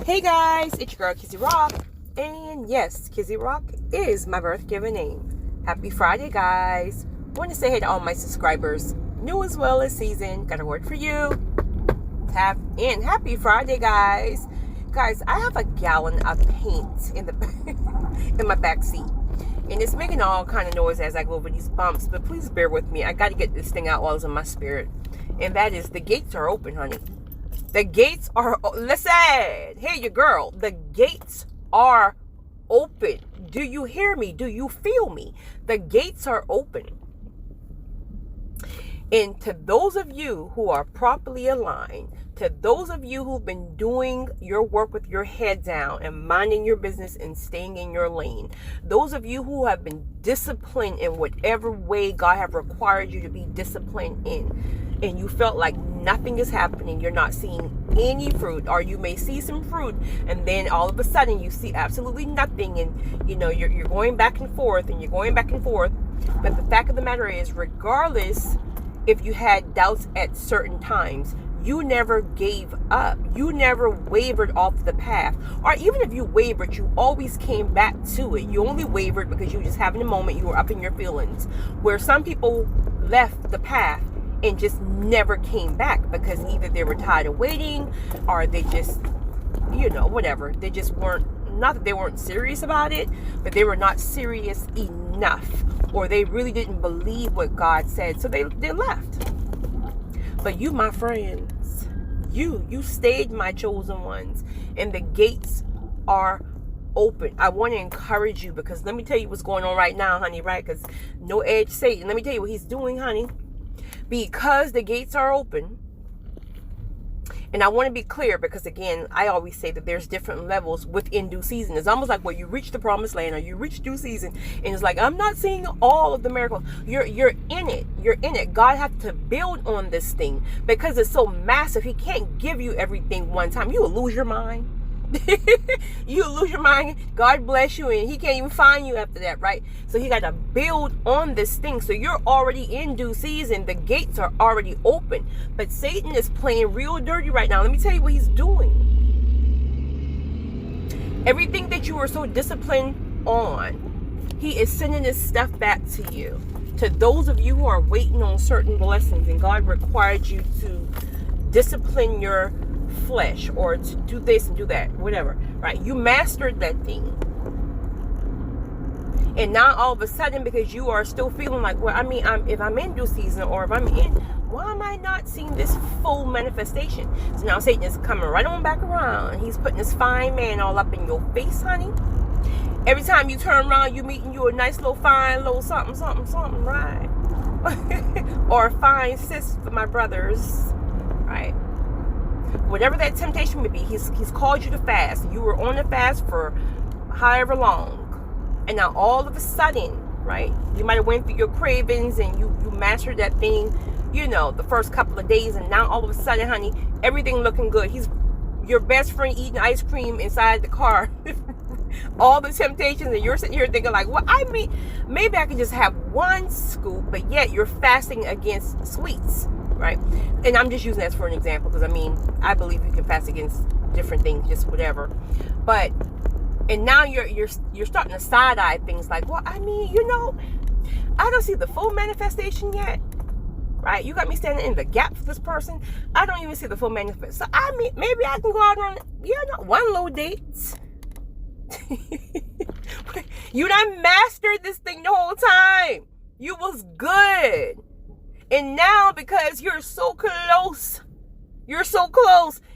Hey guys, it's your girl Kizzy Rock, and yes, Kizzy Rock is my birth given name. Happy Friday, guys. Want to say hey to all my subscribers, new as well as seasoned. Got a word for you. Tap in. Happy Friday, guys. Guys, I have a gallon of paint in my back seat, and it's making all kind of noise as I go over these bumps. But please bear with me. I got to get this thing out while it's in my spirit, and that is the gates are open, honey. The gates are, listen, hear your girl. The gates are open. Do you hear me? Do you feel me? The gates are open. And to those of you who are properly aligned, to those of you who've been doing your work with your head down and minding your business and staying in your lane, those of you who have been disciplined in whatever way God have required you to be disciplined in, and you felt like nothing is happening, you're not seeing any fruit, or you may see some fruit, and then all of a sudden you see absolutely nothing, and you're going back and forth, and you're going back and forth. But the fact of the matter is, regardless if you had doubts at certain times, you never gave up. You never wavered off the path. Or even if you wavered, you always came back to it. You only wavered because you were just having a moment, you were up in your feelings. Where some people left the path and just never came back because either they were tired of waiting, or they just, whatever. They just weren't, not that they weren't serious about it, but they were not serious enough, or they really didn't believe what God said, so they left. But you, my friends, you stayed, my chosen ones, and the gates are open. I want to encourage you, because let me tell you what's going on right now, honey, right? Because no edge Satan. Let me tell you what he's doing, honey. Because the gates are open, and I want to be clear, because again, I always say that there's different levels within due season. It's almost like when you reach the promised land, or you reach due season, and it's like, I'm not seeing all of the miracles. You're in it. You're in it. God has to build on this thing because it's so massive. He can't give you everything one time. You will lose your mind. You lose your mind. God bless you, and he can't even find you after that, right? So he got to build on this thing. So you're already in due season. The gates are already open, but Satan is playing real dirty right now. Let me tell you what he's doing. Everything that you were so disciplined on, he is sending this stuff back to you. To those of you who are waiting on certain blessings, and God required you to discipline your flesh, or to do this and do that, whatever, right? You mastered that thing, and now all of a sudden, because you are still feeling like, well, I mean, if I'm in due season, or if I'm in, why am I not seeing this full manifestation? So now Satan is coming right on back around. He's putting this fine man all up in your face, honey. Every time you turn around, you meeting you a nice little fine little something, right? Or a fine sis for my brothers, right? Whatever that temptation may be, he's called you to fast. You were on a fast for however long, and now all of a sudden, right, you might have went through your cravings, and you mastered that thing, the first couple of days, and now all of a sudden, honey, everything looking good. He's your best friend eating ice cream inside the car. All the temptations, and you're sitting here thinking like, well, I mean, maybe I can just have one scoop, but yet you're fasting against sweets, right? And I'm just using that for an example, because I believe you can fast against different things, just whatever. But, and now you're starting to side eye things like, well, I don't see the full manifestation yet, right? You got me standing in the gap for this person. I don't even see the full manifestation. So maybe I can go out on one little date. You done mastered this thing the whole time. You was good. And now, because you're so close,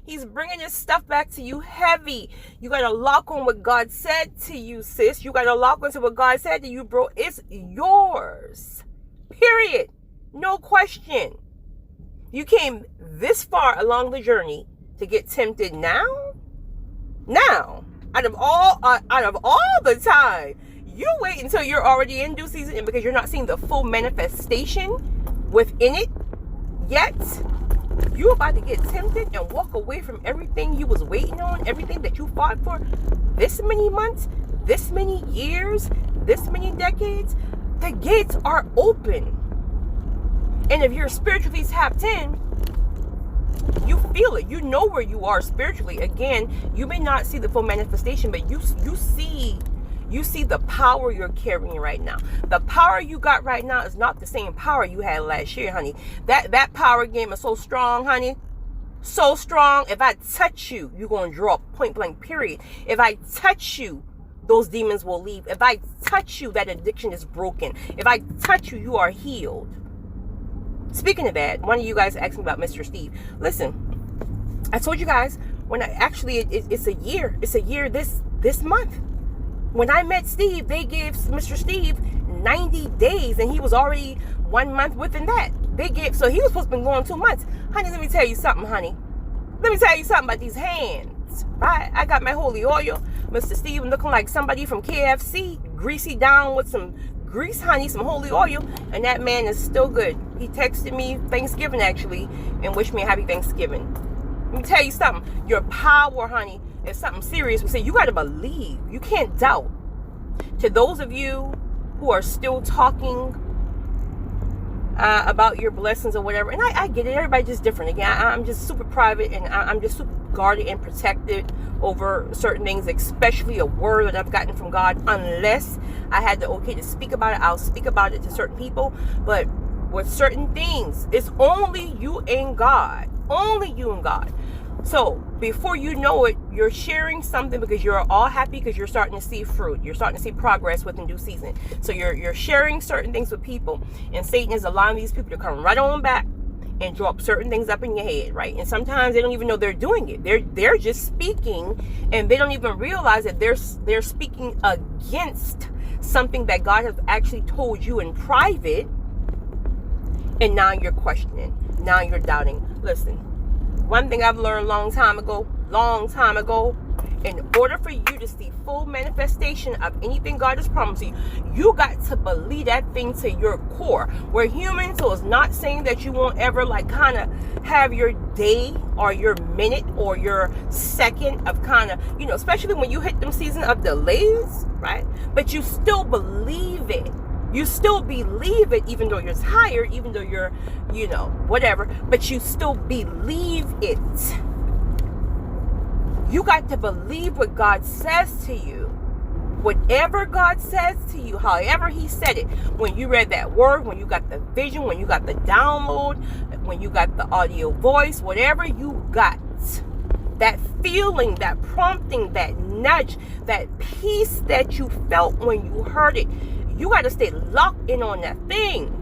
he's bringing this stuff back to you heavy. You got to lock on what God said to you, sis. You got to lock onto what God said to you, bro. It's yours. Period. No question. You came this far along the journey to get tempted now? Out of all the time, you wait until you're already in due season, and because you're not seeing the full manifestation within it yet, you're about to get tempted and walk away from everything you was waiting on, everything that you fought for this many months, this many years, this many decades. The gates are open. And if you're spiritually tapped in, You feel it. You know where you are spiritually. Again, you may not see the full manifestation, but you see the power you're carrying right now. The power you got right now is not the same power you had last year, honey. That power game is so strong, honey. So strong. If I touch you, you're going to drop, point blank, period. If I touch you, those demons will leave. If I touch you, that addiction is broken. If I touch you, you are healed. Speaking of that, one of you guys asked me about Mr. Steve. Listen, I told you guys when it's a year. It's a year this month. When I met Steve, they gave Mr. Steve 90 days, and he was already 1 month within that. So he was supposed to be going 2 months. Honey, let me tell you something, honey. Let me tell you something about these hands, right? I got my holy oil. Mr. Steve looking like somebody from KFC, greasy down with some grease, honey, some holy oil, and that man is still good. He texted me Thanksgiving, actually, and wished me a happy Thanksgiving. Let me tell you something. Your power, honey, is something serious. We say you got to believe. You can't doubt. To those of you who are still talking about your blessings or whatever, and I get it. Everybody's just different. Again, I'm just super private, and I'm just super guarded and protected over certain things, especially a word that I've gotten from God. Unless I had the okay to speak about it, I'll speak about it to certain people. But with certain things, it's only you and God. Only you and God. So before you know it, you're sharing something because you're all happy because you're starting to see fruit. You're starting to see progress within due season. So you're sharing certain things with people, and Satan is allowing these people to come right on back and drop certain things up in your head, right? And sometimes they don't even know they're doing it. They're just speaking, and they don't even realize that they're speaking against something that God has actually told you in private. And now you're questioning. Now you're doubting. Listen, one thing I've learned long time ago, in order for you to see full manifestation of anything God has promised you, you got to believe that thing to your core. We're human, so it's not saying that you won't ever kind of have your day or your minute or your second of kind of, especially when you hit them season of delays, right? But you still believe it. You still believe it, even though you're tired, even though you're, whatever, but you still believe it. You got to believe what God says to you. Whatever God says to you, however he said it, when you read that word, when you got the vision, when you got the download, when you got the audio voice, whatever you got, that feeling, that prompting, that nudge, that peace that you felt when you heard it, you got to stay locked in on that thing.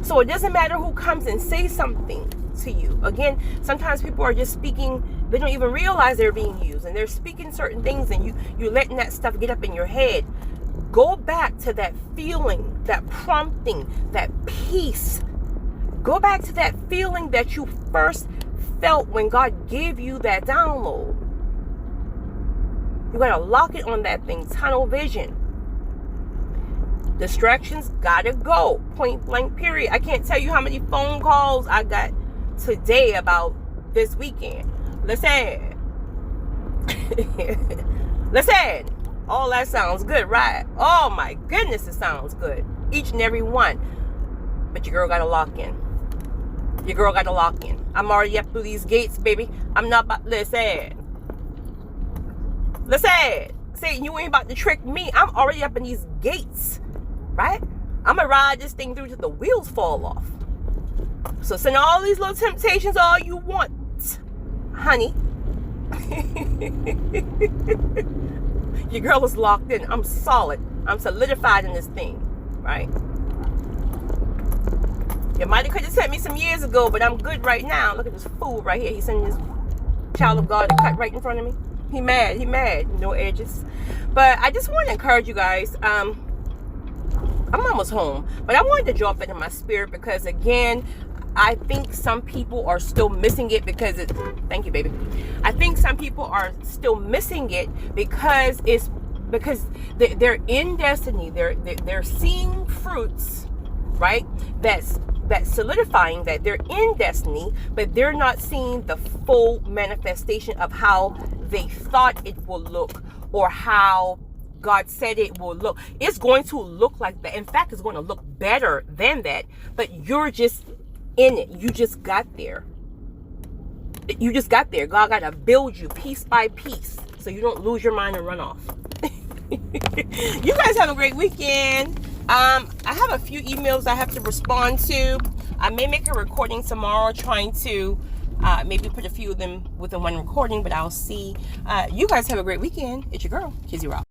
So it doesn't matter who comes and says something to you. Again, sometimes people are just speaking, they don't even realize they're being used, and they're speaking certain things, and you're letting that stuff get up in your head. Go back to that feeling, that prompting, that peace. Go back to that feeling that you first felt when God gave you that download. You got to lock it on that thing, tunnel vision. Distractions gotta go, point blank, period. I can't tell you how many phone calls I got today about this weekend. Listen. Listen. All that sounds good, right? Oh my goodness, it sounds good. Each and every one. But your girl gotta lock in. Your girl gotta lock in. I'm already up through these gates, baby. I'm not about, listen. Say you ain't about to trick me. I'm already up in these gates. Right? I'm going to ride this thing through till the wheels fall off. So send all these little temptations all you want, honey. Your girl is locked in. I'm solid. I'm solidified in this thing. Right? You might have could have sent me some years ago, but I'm good right now. Look at this fool right here. He's sending this child of God to cut right in front of me. He mad. No edges. But I just want to encourage you guys. I'm almost home, but I wanted to drop that in my spirit because, again, I think some people are still missing it because thank you, baby. I think some people are still missing it because they're in destiny. They're seeing fruits, right? That's solidifying that they're in destiny, but they're not seeing the full manifestation of how they thought it will look or how God said it will look. It's going to look like that. In fact, it's going to look better than that. But you're just in it. You just got there. You just got there. God got to build you piece by piece so you don't lose your mind and run off. You guys have a great weekend. I have a few emails I have to respond to. I may make a recording tomorrow trying to maybe put a few of them within one recording, but I'll see. You guys have a great weekend. It's your girl, Kizzy Rock.